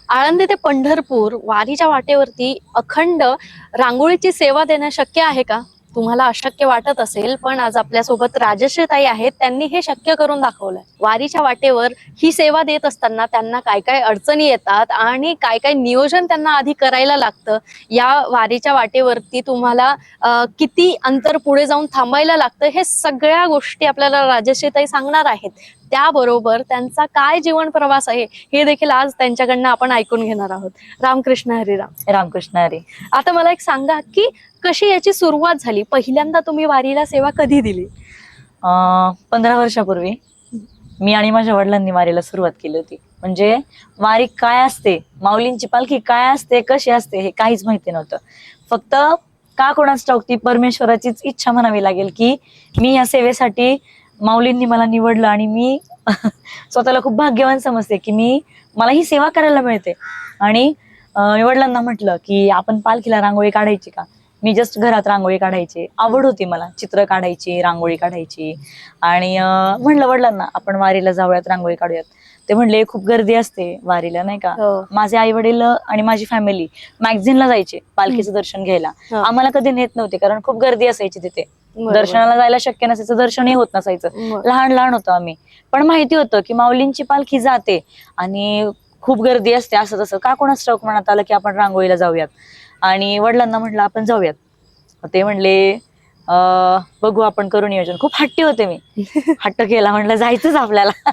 आळंदी ते पंढरपूर वारीच्या वाटेवरती अखंड रांगोळीची सेवा देणं शक्य आहे का? तुम्हाला अशक्य वाटत असेल, पण आज आपल्यासोबत राजश्री ताई आहेत. त्यांनी हे शक्य करून दाखवलंय. वारीच्या वाटेवर ही सेवा देत असताना त्यांना काय काय अडचणी येतात आणि काय काय नियोजन त्यांना आधी करायला लागतं. या वारीच्या वाटेवरती तुम्हाला किती अंतर पुढे जाऊन थांबायला लागतं, हे सगळ्या गोष्टी आपल्याला राजश्री ताई सांगणार आहेत. त्याबरोबर त्यांचा काय जीवन प्रवास आहे हे देखील आज त्यांच्याकडनं आपण ऐकून घेणार आहोत. रामकृष्ण हरिराम. रामकृष्ण हरी. आता मला एक सांगा की कशी याची सुरुवात झाली? पहिल्यांदा तुम्ही वारीला सेवा कधी दिली? 15 वर्षापूर्वी मी आणि माझ्या वडिलांनी वारीला सुरुवात केली होती. म्हणजे वारी काय असते, माऊलींची पालखी काय असते, कशी असते हे काहीच माहिती नव्हतं. फक्त का कोणाच ठाऊक ती परमेश्वराचीच इच्छा म्हणावी लागेल की मी या सेवेसाठी माऊलींनी मला निवडलं आणि मी स्वतःला खूप भाग्यवान समजते की मला ही सेवा करायला मिळते. आणि मी वडिलांना म्हटलं की आपण पालखीला रांगोळी काढायची का? मी जस्ट घरात रांगोळी काढायची आवड होती, मला चित्र काढायची, रांगोळी काढायची. आणि म्हणलं वडिलांना आपण वारीला जाऊयात, रांगोळी काढूयात. ते म्हणले खूप गर्दी असते वारीला, नाही का. माझे आई वडील आणि माझी फॅमिली मॅगझिनला जायचे पालखीचं दर्शन घ्यायला. आम्हाला कधी नेत नव्हते कारण खूप गर्दी असायची तिथे. दर्शनाला जायला शक्य नसायचं, दर्शनही होत नसायचं. लहान लहान होतो आम्ही, पण माहिती होतं की माऊलींची पालखी जाते आणि खूप गर्दी असते. असं तसं का कोणाच ठाऊक मनात आलं की आपण रांगोळीला जाऊयात. आणि वडिलांना म्हटलं आपण जाऊयात. ते म्हणले बघू आपण करू नियोजन. खूप हट्टी होते मी. हट्ट केला, म्हटलं जायचंच आपल्याला.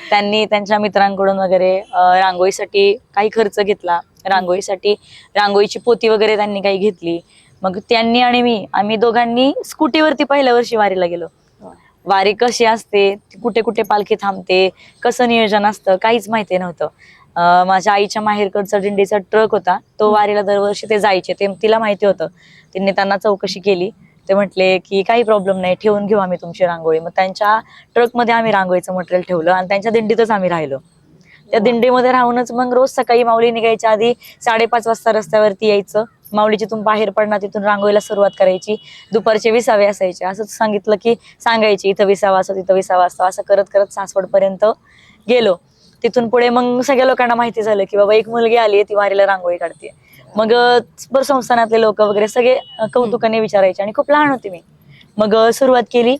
त्यांनी त्यांच्या मित्रांकडून वगैरे रांगोळीसाठी काही खर्च घेतला. रांगोळीची पोती वगैरे त्यांनी काही घेतली. मग त्यांनी आणि आम्ही दोघांनी स्कूटीवरती पहिल्या वर्षी वारीला गेलो. वारी कशी असते, कुठे कुठे पालखी थांबते, कसं नियोजन असतं काहीच माहिती नव्हतं. माझ्या आईच्या माहेरकडचा दिंडीचा ट्रक होता, तो वारीला दरवर्षी ते जायचे, ते तिला माहिती होतं. त्यांनी त्यांना चौकशी केली. ते म्हटले की काही प्रॉब्लेम नाही, ठेवून घेऊ आम्ही तुमची रांगोळी. मग त्यांच्या ट्रकमध्ये आम्ही रांगोळीचं मटेरियल ठेवलं आणि त्यांच्या दिंडीतच आम्ही राहिलो. त्या दिंडीमध्ये राहूनच मग रोज सकाळी माऊली निघायच्या आधी 5:30 वाजता रस्त्यावरती यायचं. माऊली जिथून बाहेर पडणार तिथून रांगोळीला सुरुवात करायची. दुपारचे 20 असायचे. असंच सांगितलं की सांगायची इथं 20 असतो, तिथं 20 असतो. असं करत करत सासवड पर्यंत गेलो. तिथून पुढे मग सगळ्या लोकांना माहिती झालं की बाबा एक मुलगी आली, ती वारीला रांगोळी काढते. मग संस्थानातले लोक वगैरे सगळे कौतुकाने विचारायचे आणि खूप लहान होते मी. मग सुरुवात केली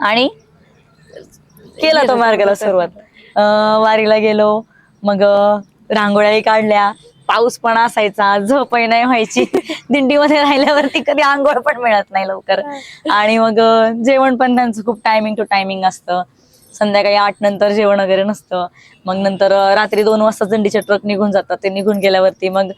आणि केला तो मार्गाला सुरुवात. वारीला गेलो. मग रांगोळ्याही काढल्या. पाऊस पण असायचा, झोपही नाही व्हायची. दिंडीमध्ये राहिल्यावरती कधी आंघोळ पण मिळत नाही लवकर. आणि मग जेवण पण त्यांचं खूप टायमिंग टू टायमिंग असतं. संध्याकाळी 8 नंतर जेवण वगैरे नसतं. मग नंतर रात्री 2 वाजता दिंडीचे ट्रक निघून जातात. ते निघून गेल्यावरती मग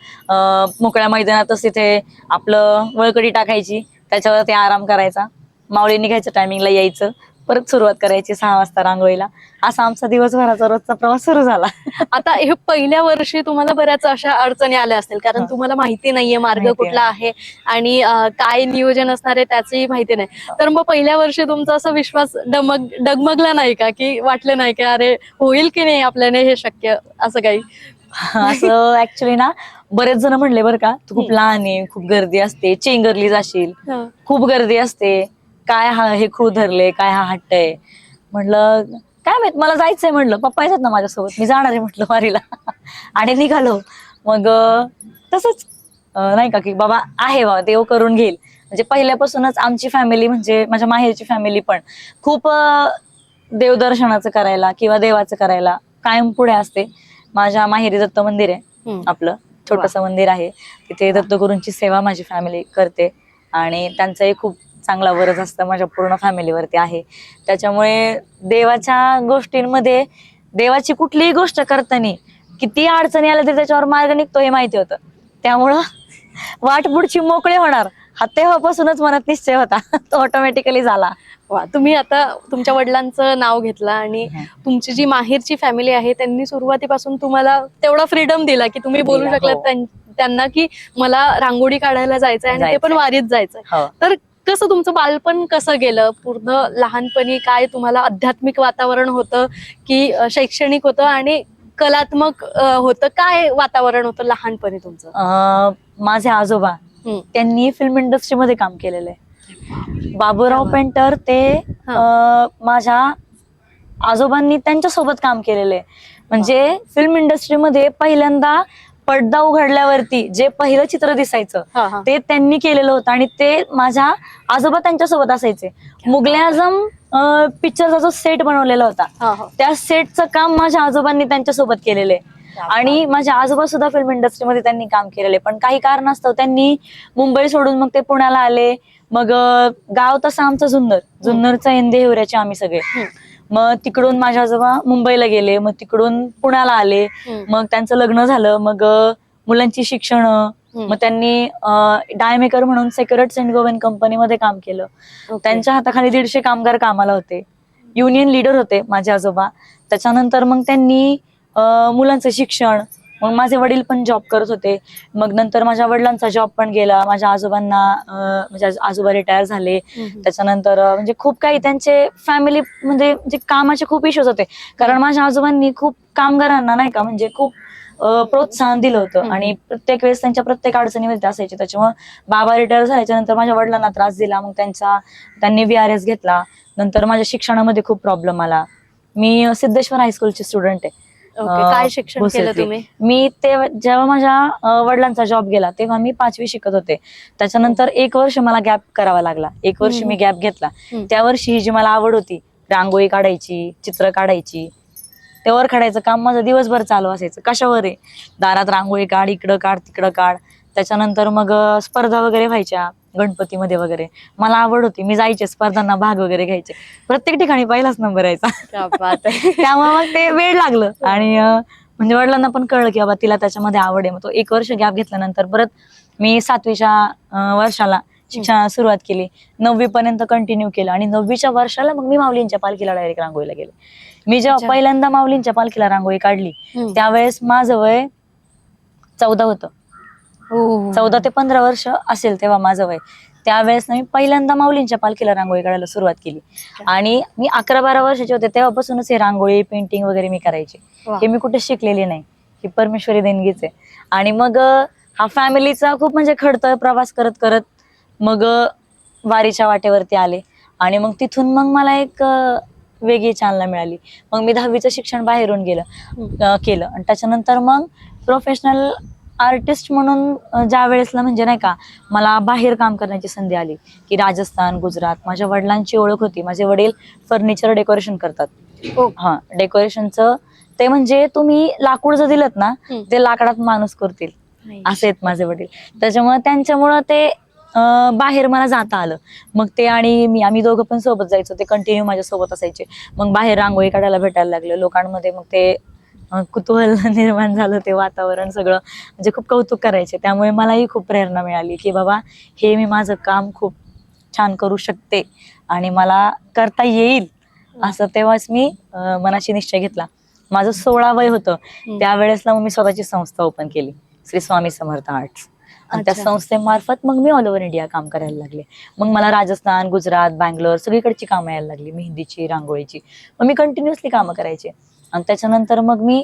मोकळ्या मैदानातच तिथे आपलं वळकडी टाकायची, त्याच्यावरती आराम करायचा. माऊली निघायच्या टायमिंगला यायचं, परत सुरुवात करायची 6 वाजता रांगोळीला. असा आमचा दिवसभराचा रोजचा प्रवास सुरू झाला. आता हे पहिल्या वर्षी तुम्हाला बऱ्याच अशा अडचणी आल्या असतील, कारण तुम्हाला माहिती नाहीये मार्ग कुठला आहे आणि काय नियोजन असणार आहे त्याचीही माहिती नाही. तर मग पहिल्या वर्षी तुमचा असा विश्वास डगमगला नाही का, की वाटलं नाही की अरे होईल की नाही आपल्याने हे शक्य, असं काही? असं ऍक्च्युली ना बरेच जण म्हणले बरं का, तू खूप लहान आहे, खूप गर्दी असते, चेंगरली जाशील, खूप गर्दी असते, काय हा हे खूप धरले, काय हा हट्ट आहे. म्हटलं काय माहित, मला जायचंय. म्हटलं पप्पा येतात ना माझ्यासोबत, मी जाणार आहे म्हटलं वारीला. आणि निघालो. मग तसंच नाही का की बाबा आहे बाबा देव करून घेईल. म्हणजे पहिल्यापासूनच आमची फॅमिली, म्हणजे माझ्या माहेरची फॅमिली पण खूप देवदर्शनाचं करायला किंवा देवाचं करायला कायम पुढे असते. माझ्या माहेरी दत्त मंदिर आहे, आपलं छोटस मंदिर आहे. तिथे दत्तगुरूंची सेवा माझी फॅमिली करते आणि त्यांचाही खूप चांगला वरच असतं माझ्या पूर्ण फॅमिलीवरती आहे. त्याच्यामुळे देवाच्या गोष्टींमध्ये, देवाची कुठलीही गोष्ट करताना किती अडचणी आल्या तरी त्याच्यावर मार्ग निघतो हे माहिती होतं. त्यामुळं वाट पुढची मोकळी होणार हा तेव्हापासूनच मनात निश्चय होता, तो ऑटोमॅटिकली झाला. वा, तुम्ही आता तुमच्या वडिलांचं नाव घेतलं आणि तुमची जी माहेरची फॅमिली आहे त्यांनी सुरुवातीपासून तुम्हाला तेवढा फ्रीडम दिला की तुम्ही बोलू शकलात त्यांना की मला रांगोळी काढायला जायचंय आणि ते पण वारीत जायचंय. तर कसं तुमचं बालपण कसं गेलं? पूर्ण लहानपणी काय तुम्हाला आध्यात्मिक वातावरण होतं की शैक्षणिक होतं आणि कलात्मक होतं? काय वातावरण होतं लहानपणी तुमचं? माझे आजोबा त्यांनी फिल्म इंडस्ट्रीमध्ये काम केलेलं आहे. बाबूराव पेंटर ते माझ्या आजोबांनी त्यांच्या सोबत काम केलेलं आहे. म्हणजे फिल्म इंडस्ट्रीमध्ये पहिल्यांदा पडदा उघडल्यावरती जे पहिलं चित्र दिसायचं हा, हा. ते त्यांनी केलेलं होतं आणि ते माझ्या आजोबा त्यांच्यासोबत असायचे. मुघले आझम पिक्चरचा जो सेट बनवलेला होता हा, हा. त्या सेटचं काम माझ्या आजोबांनी त्यांच्यासोबत केलेलं आहे. आणि माझे आजोबा सुद्धा फिल्म इंडस्ट्रीमध्ये त्यांनी काम केलेले, पण काही कारणास्तव त्यांनी मुंबई सोडून मग ते पुण्याला आले. मग गाव तसं आमचं जुन्नरचा इंदे हिवऱ्याचे आम्ही सगळे. मग तिकडून माझे आजोबा मुंबईला गेले, मग तिकडून पुण्याला आले. मग त्यांचं लग्न झालं, मग मुलांची शिक्षण, मग त्यांनी डायमेकर म्हणून सेक्युरेट सेंट गोवेन कंपनीमध्ये काम केलं. त्यांच्या हाताखाली 150 कामगार कामाला होते. युनियन लीडर होते माझे आजोबा. त्याच्यानंतर मग त्यांनी मुलांचं शिक्षण, मग माझे वडील पण जॉब करत होते. मग नंतर माझ्या वडिलांचा जॉब पण गेला. माझ्या आजोबांना म्हणजे आजोबा रिटायर झाले. त्याच्यानंतर म्हणजे खूप काही त्यांचे फॅमिली म्हणजे कामाचे खूप इश्यूज होते, कारण माझ्या आजोबांनी खूप कामगारांना नाही का म्हणजे खूप प्रोत्साहन दिलं होतं आणि प्रत्येक वेळेस त्यांच्या प्रत्येक अडचणीमध्ये असायचे. त्याच्यामुळे बाबा रिटायर झाल्याच्या नंतर माझ्या वडिलांना त्रास दिला. मग त्यांनी VRS घेतला. नंतर माझ्या शिक्षणामध्ये खूप प्रॉब्लेम आला. मी सिद्धेश्वर हायस्कूलची स्टुडंट आहे. काय शिक्षण केलं तुम्ही? मी जेव्हा माझ्या वडिलांचा जॉब गेला तेव्हा मी 5वी शिकत होते. त्याच्यानंतर 1 वर्ष मला गॅप करावा लागला. 1 वर्ष मी गॅप घेतला. त्या वर्षी ही जी मला आवड होती, रांगोळी काढायची, चित्र काढायची, ते वर काढायचं काम माझं दिवसभर चालू असायचं. कशावर आहे, दारात रांगोळी काढ, इकडं काढ, तिकडं काढ. त्याच्यानंतर मग स्पर्धा वगैरे व्हायच्या गणपतीमध्ये वगैरे. मला आवड होती, मी जायचे स्पर्धांना भाग वगैरे घ्यायचे. प्रत्येक ठिकाणी पहिलाच नंबर यायचा. त्यामुळे मग ते वेळ लागलं आणि म्हणजे वडिलांना पण कळलं की बाबा तिला त्याच्यामध्ये आवड आहे. मग तो 1 वर्ष गॅप घेतल्यानंतर परत मी 7वीच्या वर्षाला शिक्षणाला सुरुवात केली. 9वी पर्यंत कंटिन्यू केलं आणि 9वीच्या वर्षाला मग मी माऊलींच्या पालखीला डायरेक्ट रांगोळीला गेले. मी जेव्हा पहिल्यांदा माऊलींच्या पालखीला रांगोळी काढली त्यावेळेस माझं वय 14 होतं. 14 ते 15 वर्ष असेल तेव्हा माझं वय. त्यावेळेस मी पहिल्यांदा माऊलींच्या पालखीला रांगोळी काढायला सुरुवात केली आणि मी 11-12 वर्षाचे होते तेव्हापासूनच हे रांगोळी पेंटिंग वगैरे मी करायचे. हे मी कुठे शिकलेली नाही, ही परमेश्वरी देणगीच आहे. आणि मग हा फॅमिलीचा खूप म्हणजे खडतर प्रवास करत करत मग वारीच्या वाटेवरती आले आणि मग तिथून मग मला एक वेगळी चालना मिळाली. मग मी 10वीचं शिक्षण बाहेरून केलं आणि त्याच्यानंतर मग प्रोफेशनल आर्टिस्ट म्हणून ज्या वेळेसला म्हणजे नाही का मला बाहेर काम करण्याची संधी आली की राजस्थान, गुजरात. माझ्या वडिलांची ओळख होती, माझे वडील फर्निचर डेकोरेशन करतात. हा, डेकोरेशनचं ते म्हणजे तुम्ही लाकूड जर दिलं ना ते लाकडात माणूस करतील असे आहेत माझे वडील. त्याच्यामुळे त्यांच्यामुळं ते बाहेर मला जाता आलं. मग ते आणि आम्ही दोघं पण सोबत जायचो, ते कंटिन्यू माझ्या सोबत असायचे. मग बाहेर रांगोळी काढायला भेटायला लागलं लोकांमध्ये. मग ते कुतूहल निर्माण झालं, ते वातावरण सगळं म्हणजे खूप कौतुक करायचे. त्यामुळे मलाही खूप प्रेरणा मिळाली की बाबा हे मी माझं काम खूप छान करू शकते आणि मला करता येईल असं. तेव्हाच मी मनाशी निश्चय घेतला. माझं 16 वय होतं त्यावेळेसला मग मी स्वतःची संस्था ओपन केली, श्री स्वामी समर्थ आर्ट्स. आणि त्या संस्थेमार्फत मग मी ऑल ओव्हर इंडिया काम करायला लागले. मग मला राजस्थान, गुजरात, बँगलोर सगळीकडची कामं यायला लागली, मेहंदीची, रांगोळीची. मग मी कंटिन्युअसली कामं करायचे. आणि त्याच्यानंतर मग मी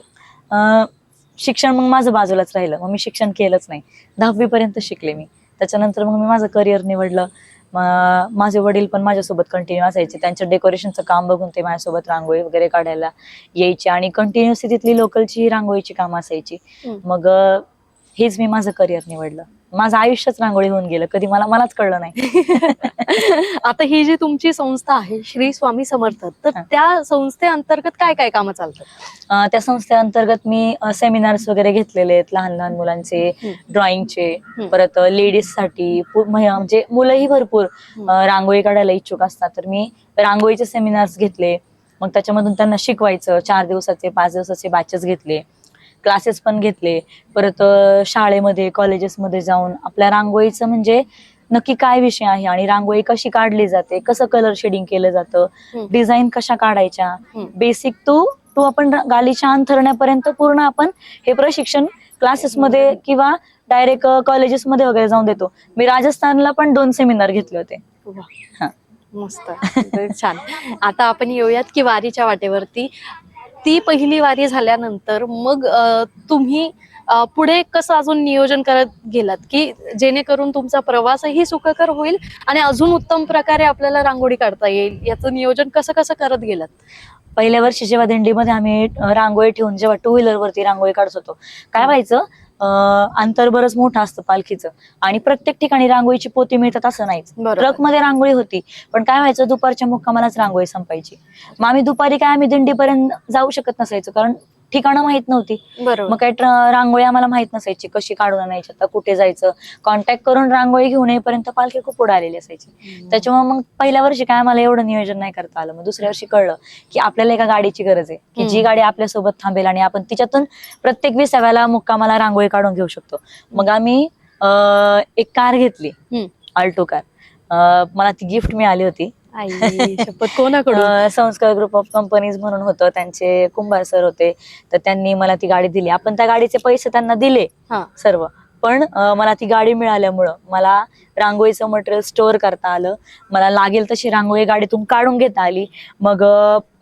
शिक्षण मग माझं बाजूलाच राहिलं. मग मी शिक्षण केलंच नाही, 10वी पर्यंत शिकले मी. त्याच्यानंतर मग मी माझं करिअर निवडलं. माझे वडील पण माझ्यासोबत कंटिन्यू असायचे. त्यांचं डेकोरेशनचं काम बघून ते माझ्यासोबत रांगोळी वगैरे काढायला यायचे आणि कंटिन्युअसली तिथली लोकलची रांगोळीची कामं असायची. मग हेच मी माझं करिअर निवडलं. माझं आयुष्यच रांगोळी होऊन गेलं, कधी मलाच कळलं नाही. आता ही जी तुमची संस्था आहे श्री स्वामी समर्थ, तर त्या संस्थेअंतर्गत काय काय कामं चालतात? त्या संस्थेअंतर्गत मी सेमिनार्स वगैरे घेतलेले आहेत, लहान लहान मुलांचे, ड्रॉइंगचे. परत लेडीज साठी म्हणजे मुलंही भरपूर रांगोळी काढायला इच्छुक असतात, तर मी रांगोळीचे सेमिनार्स घेतले. मग त्याच्यामधून त्यांना शिकवायचं. 4 दिवसाचे 5 दिवसाचे बॅचेस घेतले, क्लासेस पण घेतले. परत शाळेमध्ये कॉलेजेसमध्ये जाऊन आपल्या रांगोळीचं म्हणजे नक्की काय विषय आहे आणि रांगोळी कशी काढली जाते, कसं कलर शेडिंग केलं जातं, डिझाईन कशा काढायच्या, बेसिक टू आपण गालीच्या अंथरण्यापर्यंत पूर्ण आपण हे प्रशिक्षण क्लासेसमध्ये किंवा डायरेक्ट कॉलेजेसमध्ये वगैरे जाऊन देतो. मी राजस्थानला पण 2 सेमिनार घेतले होते. मस्त, छान. आता आपण येऊयात की वारीच्या वाटेवरती. ती पहिली वारी झाल्यानंतर मग तुम्ही पुढे कसं अजून नियोजन करत गेलात की जेणेकरून तुमचा प्रवासही सुखकर होईल आणि अजून उत्तम प्रकारे आपल्याला रांगोळी काढता येईल, याचं नियोजन कसं कसं करत गेलात? पहिल्या वर्षी जेव्हा दिंडीमध्ये आम्ही रांगोळी ठेवून जेव्हा टू व्हीलर वरती रांगोळी काढत होतो, काय व्हायचं, अंतर बरंच मोठं असतं पालखीचं आणि प्रत्येक ठिकाणी रांगोळीची पोती मिळतात असं नाहीच. बरोबर. ट्रकमध्ये रांगोळी होती, पण काय व्हायचं, दुपारच्या मुक्कामालाच रांगोळी संपायची. मग आम्ही दुपारी काय आम्ही दिंडीपर्यंत जाऊ शकत नसायचो, कारण ठिकाणं माहित नव्हती. बरोबर. मग काय रांगोळी आम्हाला माहित नसायची कशी काढून आणायची, आता कुठे जायचं, कॉन्टॅक्ट करून रांगोळी घेऊन येईपर्यंत पालखी खूप पुढे आलेली असायची. त्याच्यामुळे मग पहिल्या वर्षी काय आम्हाला एवढं नियोजन नाही करता आलं. मग दुसऱ्या वर्षी कळलं की आपल्याला एका गाडीची गरज आहे, की जी गाडी आपल्यासोबत थांबेल आणि आपण तिच्यातून प्रत्येक विसाव्याला मुक्कामाला रांगोळी काढून घेऊ शकतो. मग आम्ही एक कार घेतली, अल्टो कार. मला ती गिफ्ट मिळाली होती. आई शपथ, कोणाकडून? संस्कार ग्रुप ऑफ कंपनीज म्हणून होतं, त्यांचे कुंभार सर होते, तर त्यांनी मला ती गाडी दिली. आपण त्या गाडीचे पैसे त्यांना दिले सर्व, पण मला ती गाडी मिळाल्यामुळं मला रांगोळीचं मटेरियल स्टोअर करता आलं. मला लागेल तशी रांगोळी गाडीतून काढून घेता आली. मग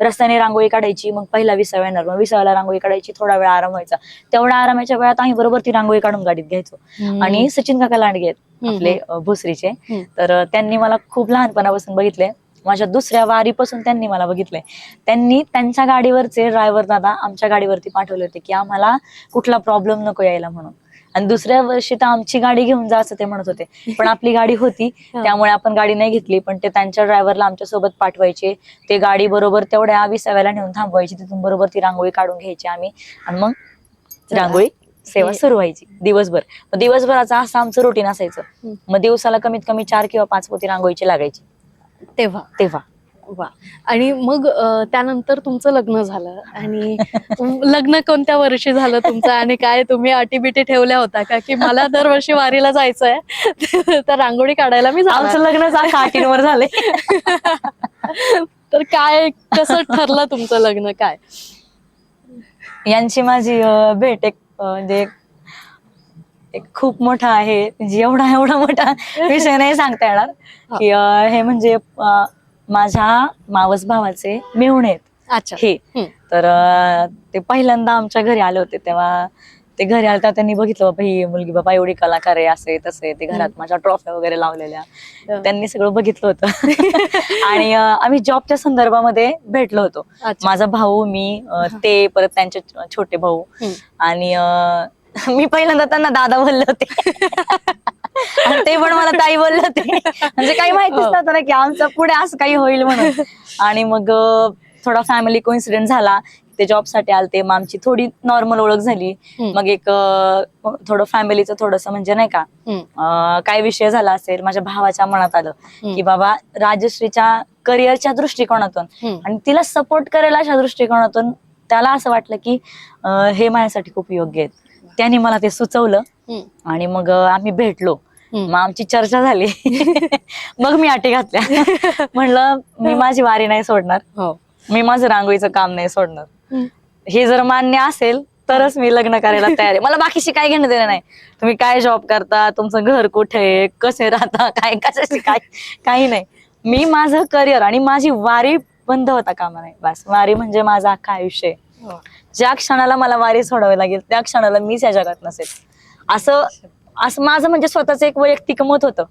रस्त्याने रांगोळी काढायची, मग पहिला विसावा येणार, मग विसाव्याला रांगोळी काढायची, थोडा वेळ आराम व्हायचा. तेवढ्या आरामाच्या वेळात आम्ही बरोबर ती रांगोळी काढून गाडीत घ्यायचो. आणि सचिन काका लांडगे आहेत आपले भोसरीचे, तर त्यांनी मला खूप लहानपणापासून बघितले. माझ्या दुसऱ्या वारीपासून त्यांनी मला बघितलंय. त्यांनी त्यांच्या गाडीवरचे ड्रायव्हर दादा आमच्या गाडीवरती पाठवले होते की आम्हाला कुठला प्रॉब्लेम नको यायला म्हणून. आणि दुसऱ्या वर्षी तर आमची गाडी घेऊन जा असं ते म्हणत होते, पण आपली गाडी होती त्यामुळे आपण गाडी नाही घेतली. पण ते त्यांच्या ड्रायव्हरला आमच्या सोबत पाठवायचे, ते गाडी बरोबर तेवढ्या विसाव्याला नेऊन थांबवायची, तिथून बरोबर ती रांगोळी काढून घ्यायची आम्ही, आणि मग रांगोळी सेवा सुरू व्हायची दिवसभर. मग दिवसभराचं असं आमचं रुटीन असायचं. मग दिवसाला कमीत कमी 4 किंवा 5 पोती रांगोळीची लागायची तेव्हा. वा. आणि मग त्यानंतर तुमचं लग्न झालं, आणि लग्न कोणत्या वर्षी झालं तुमचं, आणि काय तुम्ही अटीबिटी ठेवल्या होता का की मला दरवर्षी वारीला जायचंय तर रांगोळी काढायला मी जाणार? आमचं लग्न आठींवर झालंय. तर काय, कसं ठरलं तुमचं लग्न? काय यांची माझी भेट एक म्हणजे एक खूप मोठा आहे, म्हणजे एवढा मोठा विषय नाही सांगता येणार. की हे म्हणजे माझ्या मावस भावाचे मेहुणे आहेत. अच्छा. हे तर ते पहिल्यांदा आमच्या घरी आले होते, तेव्हा ते घरी आले तर त्यांनी बघितलं, बाबा ही मुलगी बाबा एवढी कलाकार आहे, असे तसे. ते घरात माझ्या ट्रॉफ्या वगैरे लावलेल्या, त्यांनी सगळं बघितलं होतं. आणि आम्ही जॉबच्या संदर्भामध्ये भेटलो होतो. माझा भाऊ, मी, ते, परत त्यांचे छोटे भाऊ. आणि मी पहिल्यांदा त्यांना दादा बोलले होते आणि ते पण मला ताई बोलले होते. म्हणजे काही माहितीच नव्हतं ना की आमचं पुढे असं काही होईल म्हणून. आणि मग थोडा फॅमिली कोइन्सिडेंट झाला, ते जॉब साठी आलते. मग आमची थोडी नॉर्मल ओळख झाली. मग एक थोडं फॅमिलीचं थोडस म्हणजे नाही का, काय विषय झाला असेल, माझ्या भावाच्या मनात आलं की बाबा राजश्रीच्या करिअरच्या दृष्टिकोनातून आणि तिला सपोर्ट करेल अशा दृष्टिकोनातून त्याला असं वाटलं की हे माझ्यासाठी खूप योग्य आहेत. त्याने मला ते सुचवलं आणि मग आम्ही भेटलो. मग आमची चर्चा झाली. मग मी अटी घातल्या, म्हणलं मी माझी वारी नाही सोडणार, मी माझं रांगोळीचं काम नाही सोडणार. हे जर मान्य असेल तरच मी लग्न करायला तयार आहे. मला बाकीशी काय घेणं देणं नाही. तुम्ही काय जॉब करता, तुमचं घर कुठे, कसे राहता, काय कशाशी काय, काही नाही. मी माझं करिअर आणि माझी वारी बंद होता कामा नाही. बस, वारी म्हणजे माझं अख्खं आयुष्य आहे. ज्या क्षणाला मला वारी सोडावी लागेल त्या क्षणाला मीच या जगात नसेल, असं असं माझं म्हणजे स्वतःच एक वैयक्तिक मत होतं.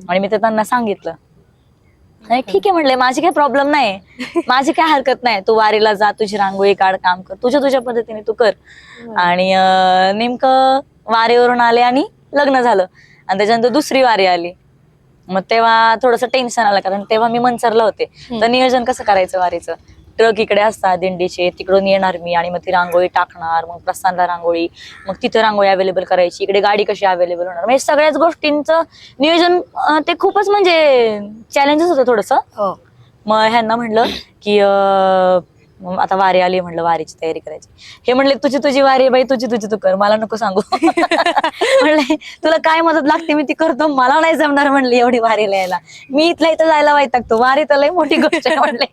आणि मी ते त्यांना सांगितलं. ठीक आहे म्हणले, माझी काही प्रॉब्लेम नाही, माझी काय हरकत नाही, तू वारीला जा, तुझी रांगोळी काढ, काम कर, तुझ्या पद्धतीने तू कर. आणि नेमकं वारीवरून आले आणि लग्न झालं. आणि त्याच्यानंतर दुसरी वारी आली. मग तेव्हा थोडस टेन्शन आलं, कारण तेव्हा मी मनसरला होते. तर नियोजन कसं करायचं वारीचं, ट्रक इकडे असतात दिंडीचे, तिकडून येणार मी आणि मग ती रांगोळी टाकणार, मग प्रस्थानला रांगोळी, मग तिथं रांगोळी अवेलेबल करायची, इकडे गाडी कशी अवेलेबल होणार, म्हणजे सगळ्याच गोष्टींचं नियोजन ते खूपच म्हणजे चॅलेंजेस होतं थोडस. मग ह्यांना म्हणलं की आता वारी आली, म्हणलं वारीची तयारी करायची. हे म्हणले तुझी वारी आहे बाई, तुझी तू कर, मला नको सांगू. म्हणले तुला काय मदत लागते मी ती करतो, मला नाही जमणार म्हणले एवढी वारीला यायला, मी इथल्या इथं जायला वैतागतो, वारी तर लय मोठी गोष्ट आहे म्हणले.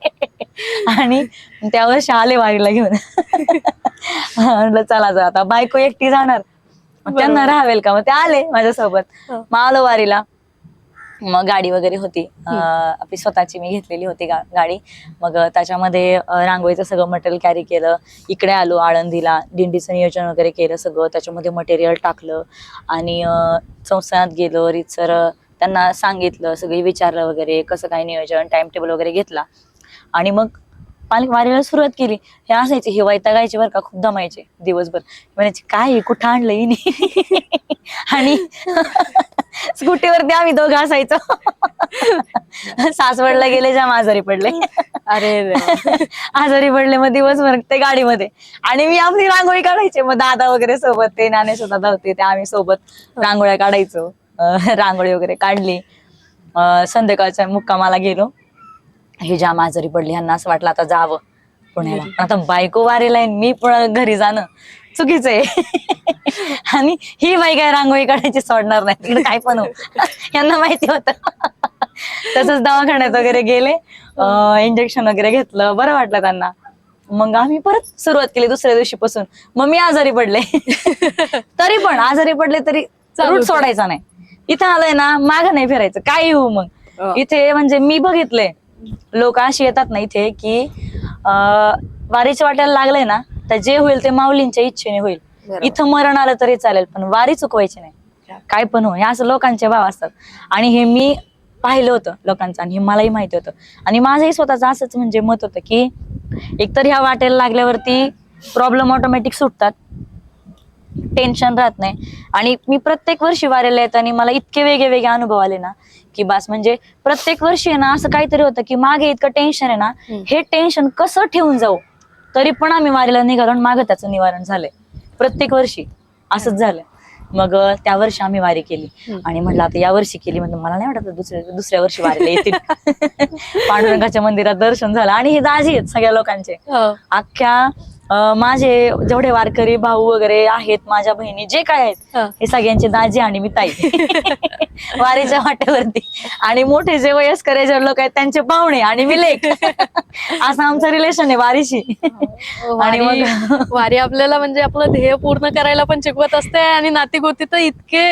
आणि त्या वर्षी आले वारीला घेऊन. म्हणलं चला जा, आता बायको एकटी जाणार, त्यांना राहावेल का, मग ते आले माझ्यासोबत. मग आलो वारीला. मग गाडी वगैरे होती आपली स्वतःची, मी घेतलेली होती गाडी. मग त्याच्यामध्ये रांगोळीचं सगळं मटेरियल कॅरी केलं. इकडे आलो आळंदीला, दिंडीचं नियोजन वगैरे केलं सगळं, त्याच्यामध्ये मटेरियल टाकलं आणि संस्थानात गेलो. रीतसर त्यांना सांगितलं, सगळी विचारलं वगैरे कसं काय नियोजन, टाइम टेबल वगैरे घेतला. आणि मग वारीला सुरुवात केली, हे असायचे, हे वैतागायचे बरं का, खूप दमायचे दिवसभर. म्हणायचे काय कुठं आणलं हिने आणि स्कूटीवरती आम्ही दोघं असायचो. सासवडला गेले, जाम आजारी पडले. अरे देवा. आजारी पडले, मग दिवसभर ते गाडीमध्ये, आणि मी आपली रांगोळी काढायचे. मग दादा वगैरे सोबत, ते ज्ञानेश्वर दादा होते, ते आम्ही सोबत रांगोळ्या काढायचो. रांगोळी वगैरे काढली. संध्याकाळच्या मुक्कामाला गेलो. हे जाम आजारी पडली, ह्यांना असं वाटलं आता जावं पुण्याला. आता बायको वारीला आहे, मी पण घरी जाणं चुकीचं आहे. आणि ही बाई काय रांगोळी काढायची सोडणार नाही, तिकडे काय पण हो. यांना माहिती होतं. तसंच दवाखान्यात वगैरे गेले, इंजेक्शन वगैरे घेतलं, बरं वाटलं त्यांना. मग आम्ही परत सुरुवात केली दुसऱ्या दिवशीपासून. मग मी आजारी पडले. तरी पण आजारी पडले तरी रूट सोडायचा नाही. इथं आलंय ना, मागं नाही फिरायचं, काही होऊ. मग इथे म्हणजे मी बघितलंय, लोक अशी येतात ना इथे की वारीच्या वाट्याला लागलंय ना, तर जे होईल ते माऊलींच्या इच्छेने होईल. इथं मरण आलं तरी चालेल, पण वारी चुकवायची नाही, काय पण हो. हे असं लोकांचे भाव असतात, आणि हे मी पाहिलं होतं लोकांचं, आणि हे मलाही माहिती होतं. आणि माझंही स्वतःचं असंच म्हणजे मत होतं की एकतर ह्या वाटेला लागल्यावरती प्रॉब्लेम ऑटोमॅटिक सुटतात, टेन्शन राहत नाही. आणि मी प्रत्येक वर्षी वारीला येताना मला इतके वेगळे वेगळे अनुभव आले ना की बस. म्हणजे प्रत्येक वर्षी आहे ना असं काहीतरी होतं की मागे इतकं टेन्शन आहे ना, हे टेन्शन कसं ठेवून जाऊ. तरी पण आम्ही वारीला निघालो आणि मागं त्याचं निवारण झालंय. प्रत्येक वर्षी असंच झालं. मग त्या वर्षी आम्ही वारी केली, आणि म्हटलं आता या वर्षी केली, म्हणजे मला नाही वाटत दुसऱ्या वर्षी वारीला येतील. पांडुरंगाच्या मंदिरात दर्शन झालं, आणि हे दाजी आहेत सगळ्या लोकांचे. अख्ख्या माझे जेवढे वारकरी भाऊ वगैरे आहेत, माझ्या बहिणी जे काय आहेत, हे सगळ्यांचे दाजी आणि मी ताई. वारीच्या वाटेवरती. आणि मोठे जे वयस्कर लोक आहेत त्यांचे पाहुणे, आणि मी लेक. असं आमचं रिलेशन आहे वारीशी. आणि मग वारी आपल्याला म्हणजे आपलं ध्येय पूर्ण करायला पण शिकवत असते, आणि नातीगोती तर इतके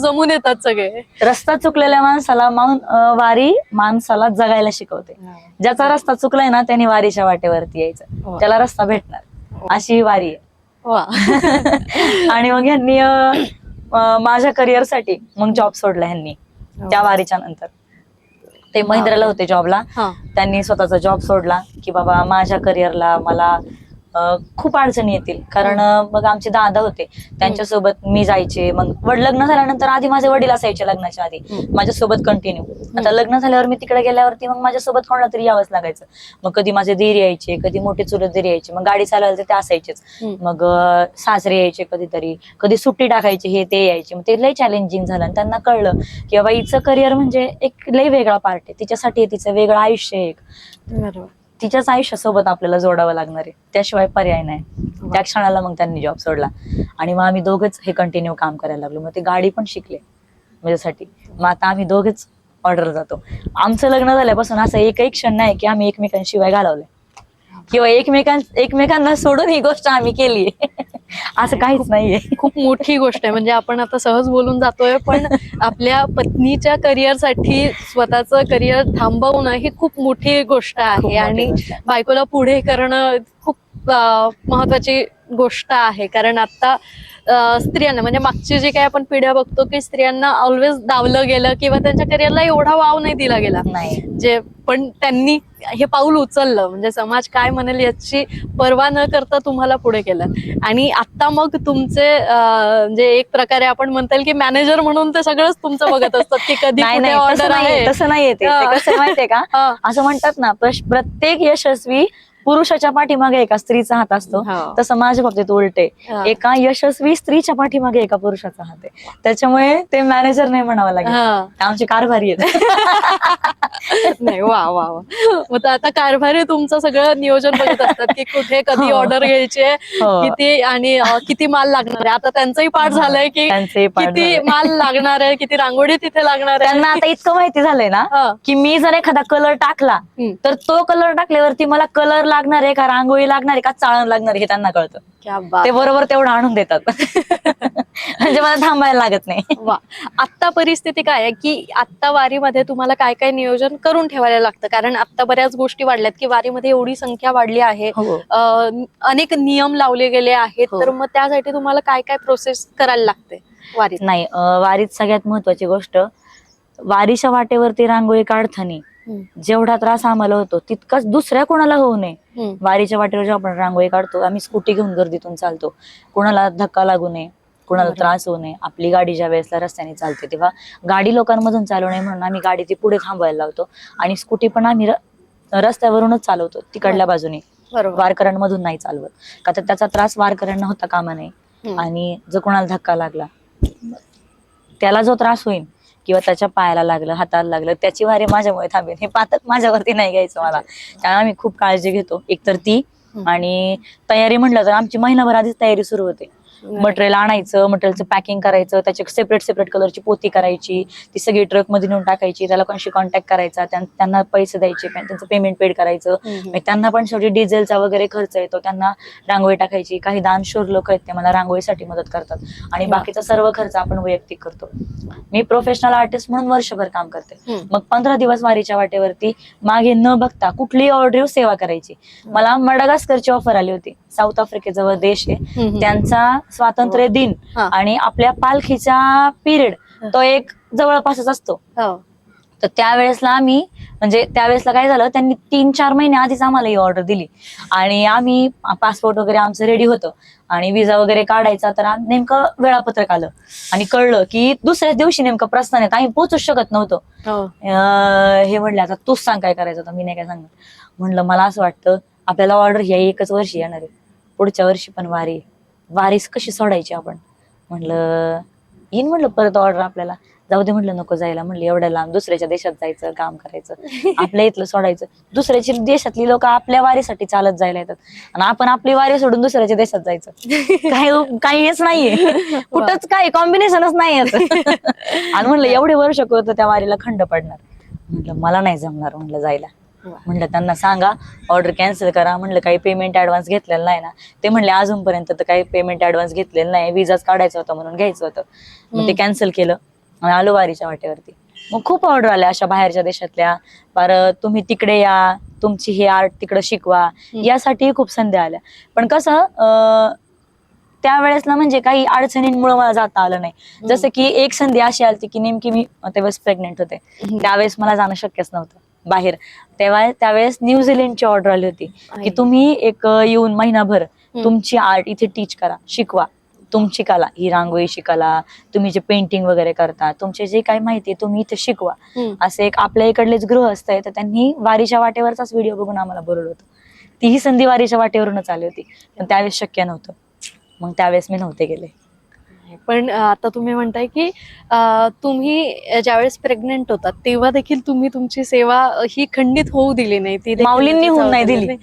जमून येतात सगळे. रस्ता चुकलेल्या माणसाला वारी माणसाला जगायला शिकवते. ज्याचा रस्ता चुकलाय ना, त्याने वारीच्या वाटेवरती यायचं, त्याला रस्ता भेटणार. अशी वारी आहे. आणि मग ह्यांनी माझ्या करिअरसाठी मग जॉब सोडला ह्यांनी त्या वारीच्या नंतर. ते महिंद्राला होते जॉबला, त्यांनी स्वतःचा जॉब सोडला की बाबा माझ्या करिअरला मला खूप अडचणी येतील. कारण मग आमचे दादा होते, त्यांच्यासोबत मी जायचे. मग लग्न झाल्यानंतर आधी माझे वडील असायचे लग्नाच्या आधी माझ्यासोबत कंटिन्यू. आता लग्न झाल्यावर मी तिकडे गेल्यावरती मग माझ्यासोबत कोणाला तरी यावंच लागायचं. मग कधी माझे दीर यायचे, कधी मोठे चुलत दीर यायचे, मग गाडी चालवायला तर ते असायचेच. मग सासरे यायचे कधीतरी, कधी सुट्टी टाकायची, हे ते यायचे. मग ते लय चॅलेंजिंग झालं, आणि त्यांना कळलं की बाबा हिचं करिअर म्हणजे एक लय वेगळा पार्ट आहे, तिच्यासाठी तिचं वेगळं आयुष्य आहे एक. तिच्याच आयुष्यासोबत आपल्याला जोडावं लागणार आहे, त्याशिवाय पर्याय नाही. त्या क्षणाला मग त्यांनी जॉब सोडला, आणि मग आम्ही दोघेच हे कंटिन्यू काम करायला लागलो. मग ते गाडी पण शिकले माझ्यासाठी. मग आता आम्ही दोघेच ऑर्डर जातो. आमचं लग्न झाल्यापासून असं एकही क्षण नाही की आम्ही एकमेकांशिवाय घालवलंय, किंवा एकमेकांना सोडून ही गोष्ट आम्ही केली. असं काहीच नाहीये. खूप मोठी गोष्ट आहे. म्हणजे आपण आता सहज बोलून जातोय, पण आपल्या पत्नीच्या करिअरसाठी स्वतःचं करिअर थांबवणं ही खूप मोठी गोष्ट आहे. आणि बायकोला पुढे करणं खूप महत्वाची गोष्ट आहे. कारण आता स्त्रियांना म्हणजे मागची जी काही आपण पिढ्या बघतो की स्त्रियांना ऑलवेज दावलं गेलं, किंवा त्यांच्या करिअरला एवढा वाव नाही दिला गेला. जे पण त्यांनी हे पाऊल उचललं, म्हणजे समाज काय म्हणेल याची पर्वा न करता तुम्हाला पुढे केलं. आणि आता मग तुमचे म्हणजे एक प्रकारे आपण म्हणता येईल की मॅनेजर म्हणून ते सगळंच तुमचं बघत असतात की कधी कुठे ऑर्डर आहे. तसं नाहीये ते. कसं माहितीये का, असं म्हणतात ना, प्रत्येक यशस्वी पुरुषाच्या पाठीमागे एका स्त्रीचा हात असतो, तसं माझ्या बाबतीत उलटे, एका यशस्वी स्त्रीच्या पाठीमागे एका पुरुषाचा हात आहे. त्याच्यामुळे ते मॅनेजर नाही म्हणावं लागेल, आमचे कारभारी आहेत. नाही, वा वा वा. मग आता कारभारी तुमचं सगळं नियोजन बघत असतात की कुठे कधी ऑर्डर घ्यायची आहे, किती आणि किती माल लागणार आहे. आता त्यांचंही पाठ झालंय की किती माल लागणार आहे, किती रांगोळी तिथे लागणार आहे. त्यांना आता इतकं माहिती झालंय ना की मी जर एखादा कलर टाकला तर तो कलर टाकल्यावरती मला कलर लागणार आहे का, रांगोळी लागणार आहे का, चाळण लागणार आहे, हे त्यांना कळतं. ते बरोबर तेवढं आणून देतात. म्हणजे मला थांबायला लागत नाही. वा. आता परिस्थिती काय आहे की आता वारीमध्ये तुम्हाला काय काय नियोजन करून ठेवायला लागतं? कारण आता बऱ्याच गोष्टी वाढल्यात की वारीमध्ये एवढी संख्या वाढली आहे, अनेक नियम लावले गेले आहेत, तर मग त्यासाठी तुम्हाला काय काय प्रोसेस करायला लागते वारीत? नाही, वारीत सगळ्यात महत्वाची गोष्ट, वारीच्या वाटेवरती रांगोळी काढताना जेवढा त्रास आम्हाला होतो तितकाच दुसऱ्या कोणाला होऊ नये. वारीच्या वाटेवर जेव्हा आपण रांगोळी काढतो, आम्ही स्कूटी घेऊन गर्दीतून चालतो, कोणाला धक्का लागू नये, कोणाला त्रास होऊ नये. आपली गाडी ज्या वेळेसला रस्त्याने चालते तेव्हा गाडी लोकांमधून चालू नये म्हणून आम्ही गाडी ती पुढे थांबवायला लावतो आणि स्कूटी पण आम्ही रस्त्यावरूनच चालवतो, तिकडल्या बाजूने, वारकऱ्यांमधून नाही चालवत. का तर त्याचा त्रास वारकऱ्यांना होता कामा नये. आणि जर कोणाला धक्का लागला, त्याला जो त्रास होईल किंवा त्याच्या पायाला लागलं, हाताला लागलं, त्याची वारी माझ्यामुळे थांबेल हे पातक माझ्यावरती नाही घ्यायचं मला. त्यामुळे आम्ही खूप काळजी घेतो. एकतर ती आणि तयारी म्हटलं तर आमची महिनाभर आधीच तयारी सुरू होते. मटेरियल आणायचं, मटेरियलचं पॅकिंग करायचं, त्याची सेपरेट सेपरेट कलरची पोती करायची, ती सगळी ट्रक मध्ये नेऊन टाकायची, त्याला कोणाशी कॉन्टॅक्ट करायचा, त्यांना पैसे द्यायचे, त्यांचं पेमेंट पेड करायचं. त्यांना पण शेवटी डिझेलचा वगैरे खर्च येतो, त्यांना रांगोळी टाकायची. काही दानशूर लोक आहेत ते मला रांगोळीसाठी मदत करतात आणि बाकीचा सर्व खर्च आपण वैयक्तिक करतो. मी प्रोफेशनल आर्टिस्ट म्हणून वर्षभर काम करते. मग 15 दिवस वारीच्या वाटेवरती मागे न बघता कुठलीही ऑर्डर सेवा करायची. मला मडागास्करची ऑफर आली होती. साऊथ आफ्रिकेजवळ देश आहे, त्यांचा स्वातंत्र्य दिन आणि आपल्या पालखीचा पिरियड तो एक जवळपासच असतो. तर त्यावेळेसला आम्ही म्हणजे त्यावेळेसला काय झालं, त्यांनी 3-4 महिने आधीच आम्हाला ही ऑर्डर दिली आणि आम्ही पासपोर्ट वगैरे आमचं रेडी होतं आणि विजा वगैरे काढायचा. तर नेमकं वेळापत्रक आलं आणि कळलं की दुसऱ्याच दिवशी नेमकं प्रस्थान आहे, आम्ही पोहोचूच शकत नव्हतो. हे म्हणले आता तूच सांग काय करायचं होतं, मी नाही काय सांगणार. म्हणलं मला असं वाटतं आपल्याला ऑर्डर ह्या एकच वर्षी येणार आहे, पुढच्या वर्षी पण वारीस कशी सोडायची आपण. म्हणलं येईन म्हणलं परत ऑर्डर आपल्याला, जाऊ दे म्हणलं नको जायला. म्हणलं एवढ्या लांब दुसऱ्याच्या देशात जायचं, काम करायचं, आपल्या इथलं सोडायचं. दुसऱ्याची देशातली लोक आपल्या वारीसाठी चालत जायला येतात आणि आपण आपली वारी सोडून दुसऱ्याच्या देशात जायचं. काही हेच नाहीये, कुठंच काही कॉम्बिनेशनच नाही याचं. आणि म्हणलं एवढे वर्ष होतं त्या वारीला खंड पडणार. म्हटलं मला नाही जमणार म्हणलं जायला. म्हणलं त्यांना सांगा ऑर्डर कॅन्सल करा. म्हणलं काही पेमेंट ऍडव्हान्स घेतलेलं नाही ना. ते म्हणले अजूनपर्यंत तर काही पेमेंट ऍडव्हान्स घेतलेलं नाही, विजाच काढायचा होता म्हणून घ्यायचं होतं. मग ते कॅन्सल केलं आणि आलो वारीच्या वाटेवरती. मग खूप ऑर्डर आल्या अशा बाहेरच्या देशातल्या, परत तुम्ही तिकडे या, तुमची हे आर्ट तिकडे शिकवा, यासाठी खूप संधी आल्या. पण कसं त्यावेळेस ना म्हणजे काही अडचणींमुळे मला जाता आलं नाही. जसं की एक संधी अशी आली की नेमकी मी त्यावेळेस प्रेग्नेंट होते, त्यावेळेस मला जाणं शक्यच नव्हतं बाहेर. त्यावेळेस न्यूझीलंडची ऑर्डर आली होती की तुम्ही एक येऊन महिनाभर तुमची आर्ट इथे टीच करा, शिकवा, तुमची कला, ही रांगोळीची कला, तुम्ही जे पेंटिंग वगैरे करता, तुमचे जे काही माहिती तुम्ही इथे शिकवा. असं एक आपल्या इकडलेच गृहस्थ आहे, तर त्यांनी वारीच्या वाटेवरचाच व्हिडिओ बघून आम्हाला बोलवलं होतं. तीही संधी वारीच्या वाटेवरूनच आली होती, पण त्यावेळेस शक्य नव्हतं. मग त्यावेळेस मी नव्हते गेले. पण आता तुम्ही म्हणताय की तुम्ही ज्यावेळेस प्रेग्नेंट होतात तेव्हा देखील तुम्ही तुमची सेवा ही खंडित होऊ दिली नाही, ती माऊलींनी होऊन नाही दिली.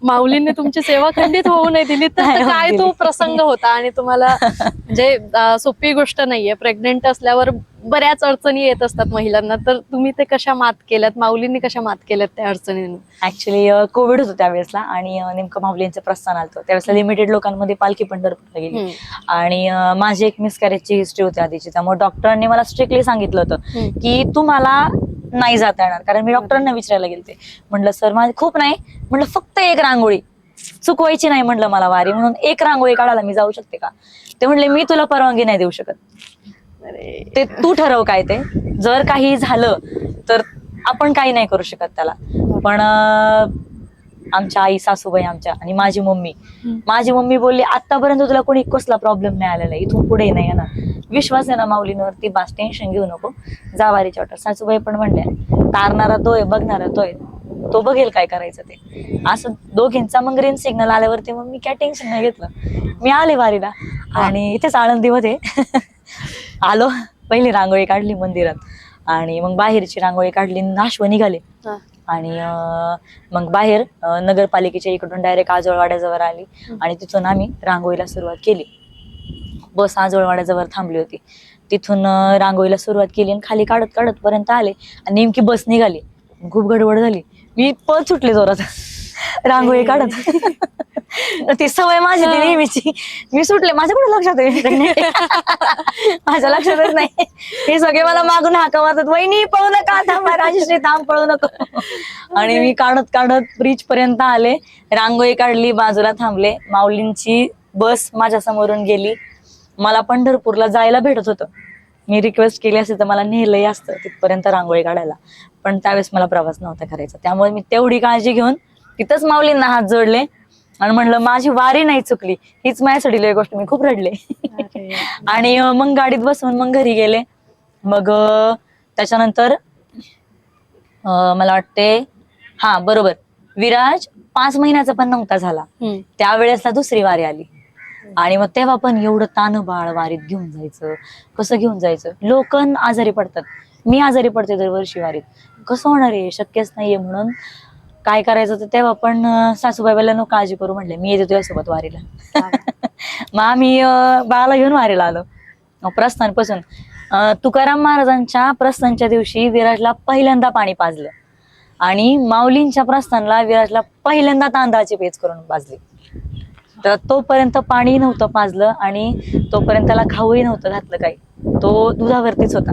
माऊलींनी तुमची सेवा खंडित होऊ नाही दिली. तर काय तो प्रसंग होता आणि तुम्हाला म्हणजे सोपी गोष्ट नाहीये, प्रेग्नेंट असल्यावर बऱ्याच अडचणी येत असतात महिलांना, तर तुम्ही ते कशा मात केल्यात, माऊलींनी कशा मात केल्यात त्या अडचणींना? ऍक्च्युली कोविड होतं त्यावेळेसला आणि नेमकं माऊलींचं प्रस्थान आलं. त्यावेळेस लिमिटेड लोकांमध्ये पालखी पंढरपूरला गेली आणि माझी एक मिसकॅरेजची हिस्ट्री होती आधीची. त्यामुळे डॉक्टरांनी मला स्ट्रिक्टली सांगितलं होतं की तुम्हाला नाही जाता येणार. कारण मी डॉक्टरांना विचारायला गेलते, म्हटलं सर माझे खूप नाही, म्हटलं फक्त एक रांगोळी चुकवायची नाही म्हटलं मला वारी, म्हणून एक रांगोळी काढायला मी जाऊ शकते का? ते म्हणले मी तुला परवानगी नाही देऊ शकत, ते तू ठरव काय ते. जर काही झालं तर आपण काही नाही करू शकत त्याला. पण आमच्या आई, सासूबाई आमच्या आणि माझी मम्मी बोलली आतापर्यंत तुला कोणी कसला प्रॉब्लेम नाही आलेला, इथून पुढे नाही येणार, विश्वास आहे ना माऊलींवरती, बास टेन्शन घेऊ नको, जा वारीच्या वाटेवर. सासूबाई पण म्हणल्या तारणारा तोय, बघणारा तोय, तो बघेल काय करायचं ते. असं दोघींचा मग ग्रीन सिग्नल आल्यावरती मग मी काय टेन्शन नाही घेतलं, मी आले वारीला. आणि इथेच आळंदीमध्ये आलो, पहिली रांगोळी काढली मंदिरात आणि मग बाहेरची रांगोळी काढली, नाश्व निघाले आणि मग बाहेर नगरपालिकेच्या इकडून डायरेक्ट आजोळवाड्याजवळ आली आणि तिथून आम्ही रांगोळीला सुरुवात केली. बस आजोळवाड्याजवळ थांबली होती, तिथून रांगोळीला सुरुवात केली आणि खाली काढत काढत पर्यंत आले आणि नेमकी बस निघाली. खूप गडबड झाली, मी पळ सुटले जोरात रांगोळी काढत. ती सवय माझी ती नेहमीची, मी सुटले, माझ्या कुठे लक्षात आहे, माझ्या लक्षातच नाही. हे सगळे मला मागून हाका मारतात, वहिनी पळू नका, थांबा राजश्री, थांब, पळू नको. आणि मी काढत काढत ब्रिज पर्यंत आले, रांगोळी काढली, बाजूला थांबले. माऊलींची बस माझ्या समोरून गेली. मला पंढरपूरला जायला भेटत होतं, मी रिक्वेस्ट केली असते तर मला नेलंही असतं तिथपर्यंत रांगोळी काढायला, पण त्यावेळेस मला प्रवास नव्हता करायचा. त्यामुळे मी तेवढी काळजी घेऊन तिथंच माऊलींना हात जोडले आणि म्हणलं माझी वारी नाही चुकली, हीच माझ्यासाठी लई गोष्ट. मी खूप रडले. आणि मग गाडीत बसून मग घरी गेले. मग त्याच्यानंतर मला वाटते हा बरोबर विराज 5 महिन्याचा पण नव्हता झाला त्यावेळेसला दुसरी वारी आली. आणि मग तेव्हा पण एवढं तान बाळ वारीत घेऊन जायचं, कसं घेऊन जायचं. लोक आजारी पडतात, मी आजारी पडते दरवर्षी वारीत, कसं होणार आहे, शक्यच नाहीये. म्हणून काय करायचं तर तेव्हा पण सासूबाईला नको काळजी करू म्हणले, मी येते तुझ्यासोबत वारीला. मग आम्ही बाळाला घेऊन वारीला आलो. प्रस्थानपासून तुकाराम महाराजांच्या प्रस्थानच्या दिवशी विराजला पहिल्यांदा पाणी पाजलं आणि माऊलींच्या प्रस्थानला विराजला पहिल्यांदा तांदळाची पेच करून पाजली. तर तोपर्यंत पाणी नव्हतं पाजलं आणि तोपर्यंत त्याला खाऊही नव्हतं घातलं काही, तो दुधावरतीच होता.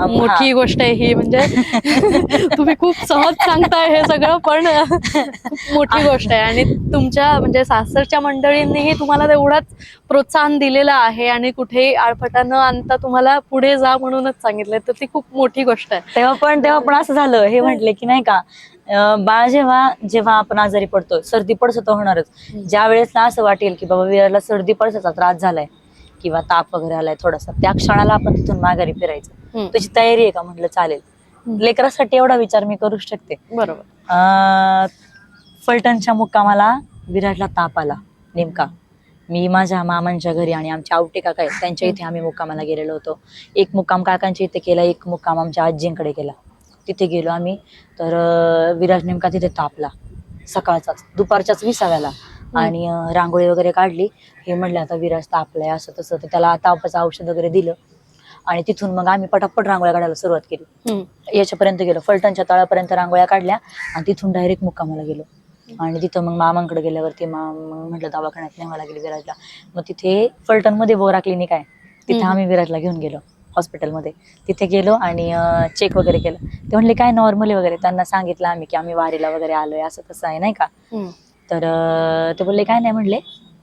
मोठी गोष्ट आहे ही, म्हणजे तुम्ही खूप सहज सांगताय हे सगळं, पण खूप मोठी गोष्ट आहे. आणि तुमच्या म्हणजे सासरच्या मंडळींनीही तुम्हाला तेवढाच प्रोत्साहन दिलेलं आहे आणि कुठेही आळफटा न आणता तुम्हाला पुढे जा म्हणूनच सांगितलंय, तर ती खूप मोठी गोष्ट आहे. तेव्हा पण असं झालं, हे म्हटले की नाही का बाळ जेव्हा आपण आजारी पडतो, सर्दी पडसं तर होणारच. ज्या वेळेसला असं वाटेल की बाबा विराला सर्दी पडसाचा त्रास झालाय किंवा ताप वगैरे आलाय थोडासा, त्या क्षणाला आपण तिथून माघारी फिरायचं. तुझी तयारी आहे का म्हटलं चालेल. लेकरासाठी एवढा विचार मी करू शकते. बरोबर. फलटणच्या मुक्कामाला विराटला ताप आला नेमका. मी माझ्या मामांच्या घरी आणि आमच्या आवटे काका आहेत त्यांच्या इथे आम्ही मुक्कामाला गेलेलो होतो. एक मुक्काम काकांच्या इथे केला, एक मुक्काम आमच्या आजींकडे केला. तिथे गेलो आम्ही, तर विराज नेमका तिथे तापला सकाळचाच, दुपारच्याच 20व्याला. आणि रांगोळी वगैरे काढली. हे म्हणले आता विराज तापलाय असं तसं, तर त्याला तापाचं औषध वगैरे दिलं. आणि तिथून मग आम्ही पटापट रांगोळ्या काढायला सुरुवात केली. याच्यापर्यंत गेलो, फलटणच्या तळापर्यंत रांगोळ्या काढल्या आणि तिथून डायरेक्ट मुक्कामाला गेलो. आणि तिथं मग मामांकडे गेल्यावरती मग म्हटलं दवाखान्यात न्यावं लागेल विराजला. मग तिथे फलटण मध्ये बोरा क्लिनिक आहे, तिथे आम्ही विराजला घेऊन गेलो हॉस्पिटलमध्ये. तिथे गेलो आणि चेक वगैरे केलं. ते म्हणले काय नॉर्मली वगैरे, त्यांना सांगितलं आम्ही की आम्ही वारीला वगैरे आलोय असं तसं आहे नाही का. तर ते बोलले काय नाही, म्हणले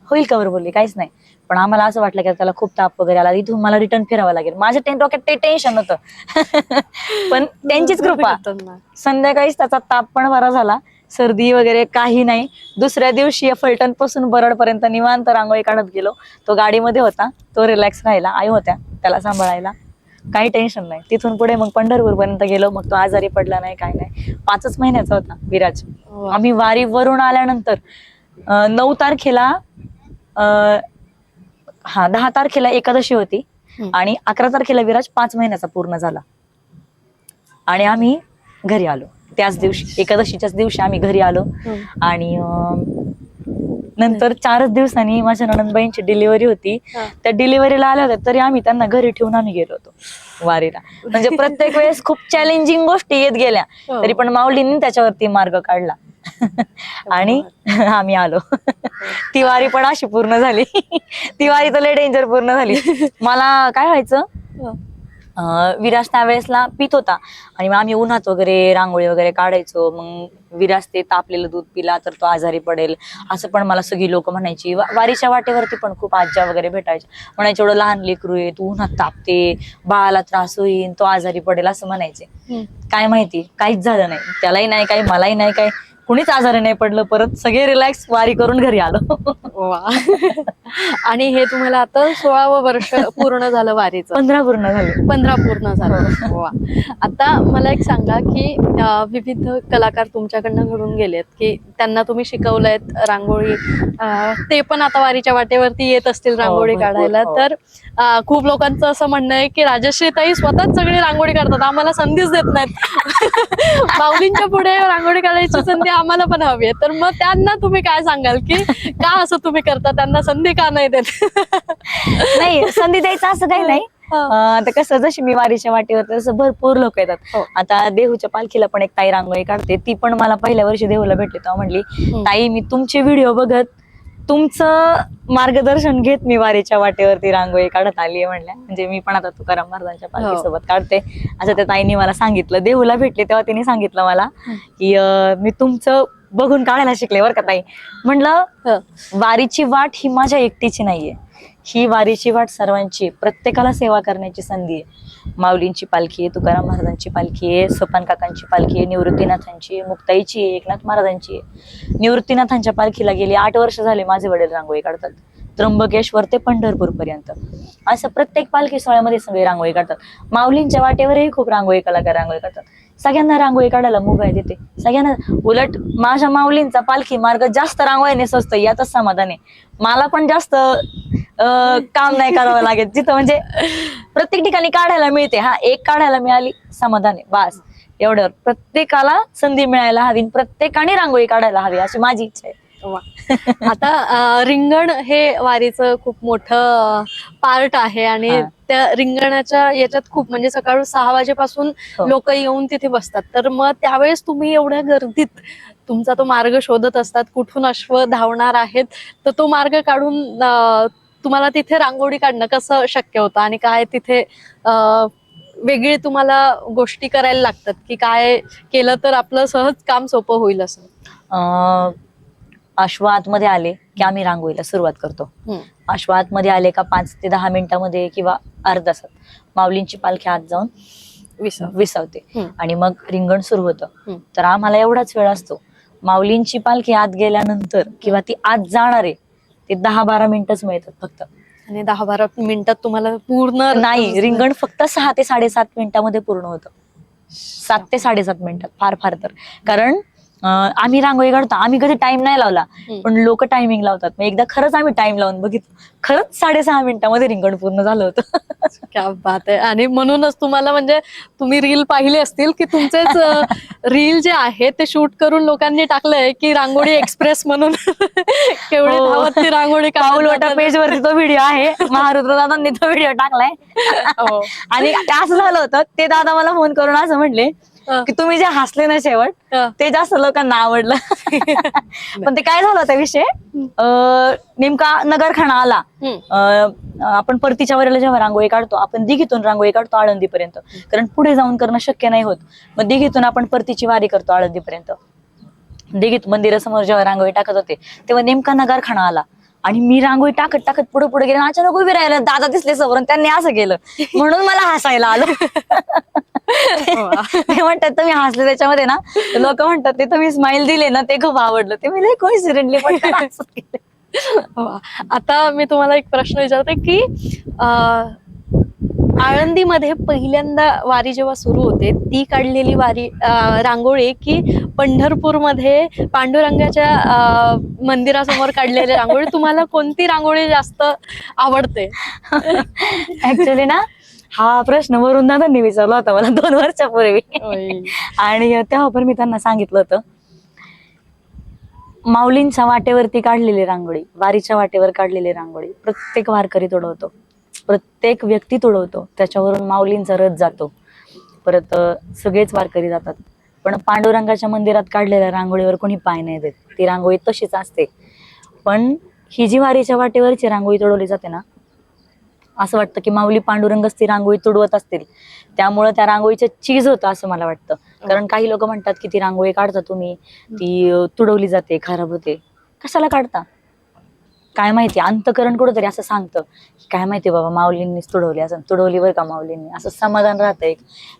होईल कवर, बोलले काहीच नाही. पण आम्हाला असं वाटलं की त्याला खूप ताप वगैरे आला, इथून मला रिटर्न फिरावं लागेल. माझ्या डोक्यात ते टेन्शन होतं. पण त्यांचीच कृपा, संध्याकाळीच त्याचा ताप पण बरा झाला, सर्दी वगैरे काही नाही. दुसऱ्या दिवशी फलटण पासून बरड पर्यंत निवांत रांगोळी काढत गेलो. तो गाडीमध्ये होता, तो रिलॅक्स राहिला, आई होत्या त्याला सांभाळायला, काही टेन्शन नाही. तिथून पुढे मग पंढरपूर पर्यंत गेलो. मग तो आजारी पडला नाही, काय नाही. 5च महिन्याचा होता विराज. आम्ही वारीवरून आल्यानंतर 9 तारखेला 10 तारखेला एकादशी होती आणि 11 तारखेला विराज 5 महिन्याचा पूर्ण झाला आणि आम्ही घरी आलो. त्याच दिवशी, एकादशीच्याच दिवशी आम्ही घरी आलो. आणि नंतर 4च दिवसांनी माझ्या नणंदबाईंची डिलिव्हरी होती. त्या डिलिव्हरीला आल्या होत्या तरी आम्ही त्यांना घरी ठेवून आम्ही गेलो होतो वारीला. म्हणजे प्रत्येक वेळेस खूप चॅलेंजिंग गोष्टी येत गेल्या, तरी पण माऊलींनी त्याच्यावरती मार्ग काढला आणि आम्ही आलो. ती वारी पण अशी पूर्ण झाली. ती वारी तर लय डेंजर पूर्ण झाली. मला काय व्हायचं, विराज त्यावेळेसला पित होता आणि मग आम्ही उन्हात वगैरे रांगोळी वगैरे काढायचो. मग विराज ते तापलेलं दूध पिला तर तो आजारी पडेल असं पण मला सगळी लोक म्हणायची. वारीच्या वाटेवरती पण खूप आज्या वगैरे भेटायच्या, म्हणायचे एवढं लहान लेकरू आहे, तू उन्हात तापते, बाळाला त्रास होईल, तो आजारी पडेल असं म्हणायचे. काय माहिती काहीच झालं नाही, त्यालाही नाही काही, मलाही नाही काही, कुणीच आजारी नाही पडलं. परत सगळे रिलॅक्स वारी करून घरी आलो. आणि हे तुम्हाला आता 16वं वर्ष पूर्ण झालं वारीचं? 15 पूर्ण झाले. 15 पूर्ण झालं. वा. आता मला एक सांगा की विविध कलाकार तुमच्याकडनं घडून गेलेत की त्यांना तुम्ही शिकवलंयत रांगोळी, ते पण आता वारीच्या वाटेवरती येत असतील रांगोळी काढायला. तर खूप लोकांचं असं म्हणणं आहे की राजश्रीताई स्वतःच सगळी रांगोळी काढतात, आम्हाला संधीच देत नाहीत. माऊलींच्या पुढे रांगोळी काढायची संधी आम्हाला पण हवी आहे. तर मग त्यांना तुम्ही काय सांगाल की का असं तुम्ही करता, त्यांना संधी का नाही देत? नाही, संधी द्यायचं असं काही नाही. आता कसं, जशी मी वारीच्या वाटेवर तसं भरपूर लोक येतात. आता देहूच्या पालखीला पण एक ताई रांगोळी काढते, ती पण मला पहिल्या वर्षी देहूला भेटली तेव्हा म्हणली ताई मी तुमचे व्हिडिओ बघत तुमचं मार्गदर्शन घेत मी वारीच्या वाटेवरती रांगोळी काढत आली म्हणल्या. म्हणजे मी पण आता तुकाराम महाराजांच्या पालखीसोबत काढते असं त्या ताईने मला सांगितलं. देहूला भेटले तेव्हा तिने सांगितलं मला की मी तुमचं बघून काढायला शिकले बरं का ताई. म्हणलं वारीची वाट ही माझ्या एकटीची नाहीये, ही वारीची वाट सर्वांची, प्रत्येकाला सेवा करण्याची संधी आहे. माऊलींची पालखी आहे, तुकाराम महाराजांची पालखी आहे, सोपान काकांची पालखी आहे, निवृत्तीनाथांची आहे, मुक्ताईची आहे, एकनाथ महाराजांची आहे. निवृत्तीनाथांच्या पालखीला गेली 8 वर्ष झाले माझे वडील रांगोळी काढतात, त्र्यंबकेश्वर ते पंढरपूर पर्यंत. असं प्रत्येक पालखी सोहळ्यामध्ये सगळे रांगोळी काढतात. माऊलींच्या वाटेवरही खूप रांगोळी कलाकार रांगोळी काढतात. सगळ्यांना रांगोळी काढायला मुभा देते सगळ्यांना. उलट माझ्या माऊलींचा पालखी मार्ग जास्त रांगोळीने सजतो यातच समाधान आहे. मला पण जास्त काम नाही करावं लागेल जिथं, म्हणजे प्रत्येक ठिकाणी काढायला मिळते. हा, एक काढायला मिळाली समाधान आहे बास. एवढ्यावर प्रत्येकाला संधी मिळायला हवी, प्रत्येकाने रांगोळी काढायला हवी अशी माझी इच्छा आहे. वा. आता रिंगण हे वारीचं खूप मोठं पार्ट आहे आणि हा. त्या रिंगणाच्या याच्यात खूप म्हणजे सकाळी 6 वाजेपासून हो. लोक येऊन तिथे बसतात. तर मग त्यावेळेस तुम्ही एवढ्या गर्दीत तुमचा तो मार्ग शोधत असतात, कुठून अश्व धावणार आहेत, तर तो मार्ग काढून तुम्हाला तिथे रांगोळी काढणं कसं शक्य होतं आणि काय तिथे वेगळी तुम्हाला गोष्टी करायला लागतात की काय केलं तर आपलं सहज काम सोपं होईल असं? अश्व आतमध्ये आले की आम्ही रांगोळीला सुरुवात करतो. अश्व आतमध्ये आले का 5 ते 10 मिनिटांमध्ये किंवा अर्ध्या तासात माऊलींची पालखी आत जाऊन विसावते आणि मग रिंगण सुरू होतं. तर आम्हाला एवढाच वेळ असतो. माऊलींची पालखी आत गेल्यानंतर किंवा ती आत जाणारे ते 10-12 मिनिटच मिळतात फक्त. आणि 10-12 मिनिटात तुम्हाला पूर्ण नाही, रिंगण फक्त 6 ते 7.5 मिनिटांमध्ये पूर्ण होतं. 7 ते 7.5 मिनिटात फार फार तर. कारण आम्ही रांगोळी काढतो, आम्ही कधी टाइम नाही लावला, पण लोक टायमिंग लावतात. मग एकदा खरंच आम्ही टाइम लावून बघितलं, खरंच 6.5 मिनिटांमध्ये रिंगण पूर्ण झालं होतं. क्या बात आहे. आणि म्हणूनच तुम्हाला म्हणजे तुम्ही रील पाहिले असतील की तुमचेच रील जे आहे ते शूट करून लोकांनी टाकलंय की रांगोळी एक्सप्रेस म्हणून. केवढी हो. धावत ती रांगोळी पाऊल वाटा पेज वरती तो व्हिडिओ आहे, महारुद्र दादांनी तो व्हिडिओ टाकलाय. हो. आणि ते असं झालं होतं, ते दादा मला फोन करून असं म्हटले की तुम्ही जे हसले ना शेवट, ते जास्त लोकांना आवडलं. पण ते काय झालं होता विषय, नेमका नगरखाना आला. आपण परतीच्या वरेला जेव्हा रांगोळी काढतो, आपण दिघीतून रांगोळी काढतो आळंदीपर्यंत, कारण पुढे जाऊन करणं शक्य नाही होत. मग दिघीतून आपण परतीची वारी करतो आळंदीपर्यंत. दिघीत मंदिरासमोर जेव्हा रांगोळी टाकत होते तेव्हा नेमका नगरखाना आला आणि मी रांगोळी टाकत टाकत पुढे पुढे गेले. अचानक उभी राहिलं, दादा दिसले समोर, त्यांनी असं केलं म्हणून मला हसायला आलं. ते म्हणतात तुम्ही हसले त्याच्यामध्ये ना, लोक म्हणतात ते तुम्ही स्माइल दिले ना ते खूप आवडलं. ते म्हणजे कोइन्सिडेंटली आता मी तुम्हाला एक प्रश्न विचारते की आळंदीमध्ये पहिल्यांदा वारी जेव्हा सुरू होते ती काढलेली वारी रांगोळी की पंढरपूरमध्ये पांडुरंगाच्या मंदिरासमोर काढलेली रांगोळी, तुम्हाला कोणती रांगोळी जास्त आवडते? ऍक्च्युली ना हा प्रश्न वरून दादांनी विचारला होता मला 2 वर्षापूर्वी. आणि तेव्हा पण मी त्यांना सांगितलं होतं, माऊलींच्या वाटेवरती काढलेली रांगोळी, वारीच्या वाटेवर काढलेली रांगोळी प्रत्येक वारकरी तुडवतो, प्रत्येक व्यक्ती तुडवतो. त्याच्यावरून माऊलींचा रथ जातो, परत सगळेच वारकरी जातात. पण पांडुरंगाच्या मंदिरात काढलेल्या रांगोळीवर कोणी पाय नाही देत, ती रांगोळी तशीच असते. पण ही जी वारीच्या वाटेवरची रांगोळी तुडवली जाते ना, असं वाटतं की माऊली पांडुरंगच ती रांगोळी तुडवत असतील, त्यामुळे त्या रांगोळीचं चीज होतं असं मला वाटतं. कारण काही लोक म्हणतात की ती रांगोळी काढता तुम्ही, ती तुडवली जाते, खराब होते. कशाला काढता? काय माहिती, अंतकरण कुठंतरी असं सांगतं काय माहिती बाबा, माऊलींनीच तुडवली, असं तुडवली बरं का माऊलींनी, असं समाधान राहतं एक.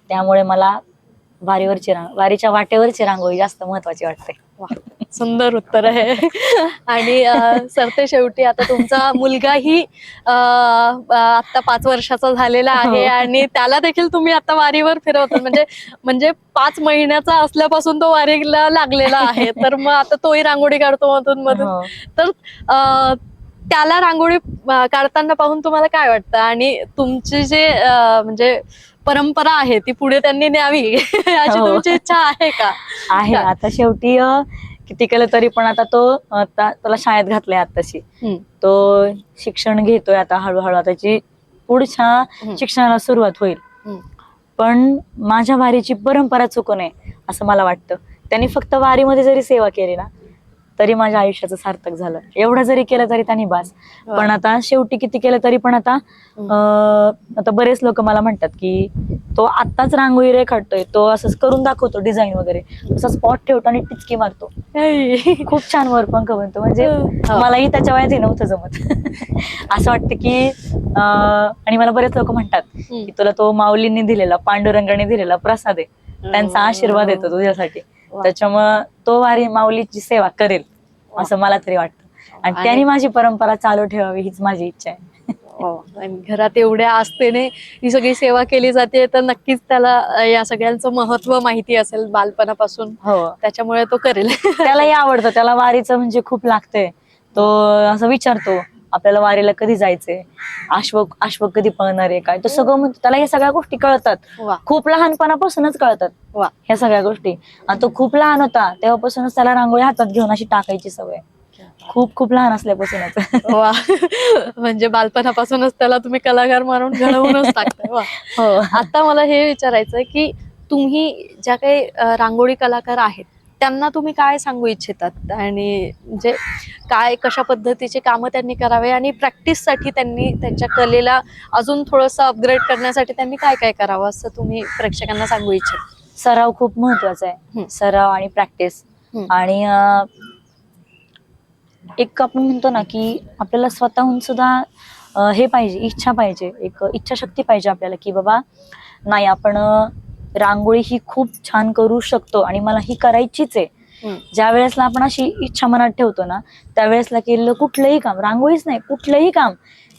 त्यामुळे मला वारीच्या वाटेवरची रांगोळी जास्त महत्वाची वाटते. सुंदर उत्तर आहे. आणि सरते शेवटी आता तुमचा मुलगाही आता 5 वर्षाचा झालेला आहे आणि त्याला देखील तुम्ही आता वारीवर फिरवतात, म्हणजे 5 महिन्याचा असल्यापासून तो वारीला लागलेला आहे. तर मग आता तोही रांगोळी काढतो मधून मधून. तर त्याला रांगोळी काढताना पाहून तुम्हाला काय वाटतं? आणि तुमची जे म्हणजे परंपरा आहे ती पुढे त्यांनी न्यावी याची तुमची इच्छा आहे का? आहे. आता शेवटी किती केलं तरी पण आता त्याला शाळेत घातलंय आताशी, तो शिक्षण घेतोय आता हळूहळू, त्याची पुढच्या शिक्षणाला सुरुवात होईल. पण माझ्या वारीची परंपरा चुकू नये असं मला वाटतं. त्यांनी फक्त वारीमध्ये जरी सेवा केली ना तरी माझ्या आयुष्याचं सार्थक झालं. एवढं जरी केलं तरी त्यांनी बास. पण आता शेवटी किती केलं तरी पण आता बरेच लोक मला म्हणतात की तो आत्ताच रांगोळी रेखाटतोय, तो असंच करून दाखवतो डिझाईन वगैरे, असा स्पॉट ठेवतो आणि टिचकी मारतो, खूप छान वरपंख बनतो. म्हणजे मलाही त्याच्या वयात हे नव्हतं जमत. असं वाटतं की आणि मला बरेच लोक म्हणतात की तुला तो माऊलींनी दिलेला, पांडुरंगाने दिलेला प्रसाद आहे, त्यांचा आशीर्वाद येतो तुझ्यासाठी. त्याच्यामुळं तो वारी माऊलीची सेवा करेल असं मला तरी वाटतं, आणि त्यांनी माझी परंपरा चालू ठेवावी हीच माझी इच्छा आहे. आणि घरात एवढ्या आस्थेने ही सगळी सेवा केली जाते, तर नक्कीच त्याला या सगळ्यांचं महत्व माहिती असेल बालपणापासून. हो, त्याच्यामुळे तो करेल. त्यालाही आवडतं, त्याला वारीचं म्हणजे खूप लागतंय. तो असं विचारतो आपल्याला वारीला कधी जायचंय, अश्व कधी पळणार आहे काय, तो सगळं म्हणतो. त्याला या सगळ्या गोष्टी कळतात, वा खूप लहानपणापासूनच कळतात वा ह्या सगळ्या गोष्टी. आणि तो खूप लहान होता तेव्हापासूनच त्याला रांगोळी हातात घेऊन अशी टाकायची सवय, खूप लहान असल्यापासूनच. वा. म्हणजे बालपणापासूनच त्याला तुम्ही कलाकार म्हणून घडवूनच टाकताय. वा. हो. आता मला हे विचारायचंय की तुम्ही ज्या काही रांगोळी कलाकार आहेत त्यांना तुम्ही काय सांगू इच्छितात, आणि म्हणजे काय कशा पद्धतीचे कामं त्यांनी करावे, आणि प्रॅक्टिससाठी त्यांनी त्यांच्या कलेला अजून थोडंसं अपग्रेड करण्यासाठी त्यांनी काय काय करावं असं तुम्ही प्रेक्षकांना सांगू इच्छिता? सराव खूप महत्वाचा आहे, सराव आणि प्रॅक्टिस. आणि एक आपण म्हणतो ना की आपल्याला स्वतःहून सुद्धा हे पाहिजे, इच्छा पाहिजे, एक इच्छाशक्ती पाहिजे आपल्याला की बाबा नाही, आपण रांगोळी ही खूप छान करू शकतो आणि मला ही करायचीच आहे. ज्या वेळेसला आपण अशी इच्छा मनात ठेवतो ना, त्यावेळेसला केलेलं कुठलंही काम, रांगोळीच नाही कुठलंही काम,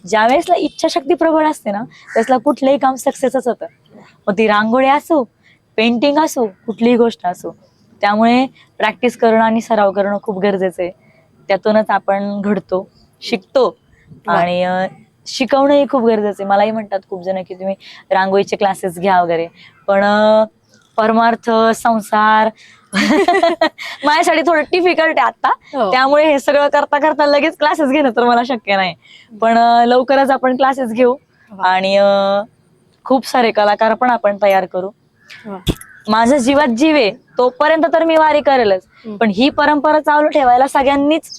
ज्या वेळेसला इच्छाशक्ती प्रबळ असते ना, त्यावेळेसला कुठलंही काम सक्सेसच होतं. मग ती रांगोळी असो, पेंटिंग असो, कुठलीही गोष्ट असो. त्यामुळे प्रॅक्टिस करणं आणि सराव करणं खूप गरजेचं आहे. त्यातूनच आपण घडतो, शिकतो, आणि शिकवणंही खूप गरजेचं आहे. मलाही म्हणतात खूप जण की तुम्ही रांगोळीचे क्लासेस घ्या वगैरे, पण परमार्थ संसार माझ्यासाठी थोडं डिफिकल्ट आहे आता. त्यामुळे हे सगळं करता करता लगेच क्लासेस घेणं तर मला शक्य नाही. पण लवकरच आपण क्लासेस घेऊ आणि खूप सारे कलाकार पण आपण तयार करू. माझ्या जीवात जीव आहे तोपर्यंत तर मी वारी करेलच, पण ही परंपरा चालू ठेवायला सगळ्यांनीच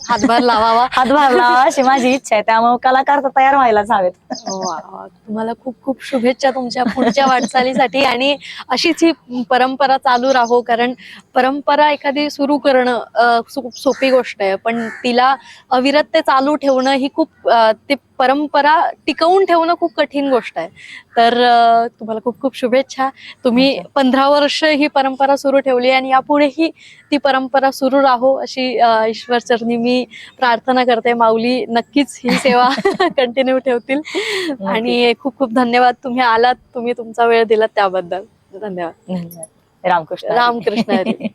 हातभार लावावा. हातभार लावा अशी माझी इच्छा आहे. त्यामुळे कलाकार तर तयार व्हायलाच हवेत. तुम्हाला खूप खूप शुभेच्छा तुमच्या पुढच्या वाटचालीसाठी, आणि अशीच ही परंपरा चालू राहो. कारण परंपरा एखादी सुरू करणं खूप सोपी गोष्ट आहे, पण तिला अविरत ते चालू ठेवणं ही खूप ती परंपरा टिकवून ठेवणं खूप कठीण गोष्ट आहे. तर तुम्हाला खूप खूप शुभेच्छा. तुम्ही 15 वर्ष ही परंपरा सुरू ठेवली, आणि यापुढेही ती परंपरा सुरू राहो अशी ईश्वर चरणी मी प्रार्थना करते. माऊली नक्कीच ही सेवा कंटिन्यू ठेवतील. आणि खूप खूप धन्यवाद, तुम्ही आलात, तुम्ही तुमचा वेळ दिलात त्याबद्दल धन्यवाद. रामकृष्ण रामकृष्ण हरी.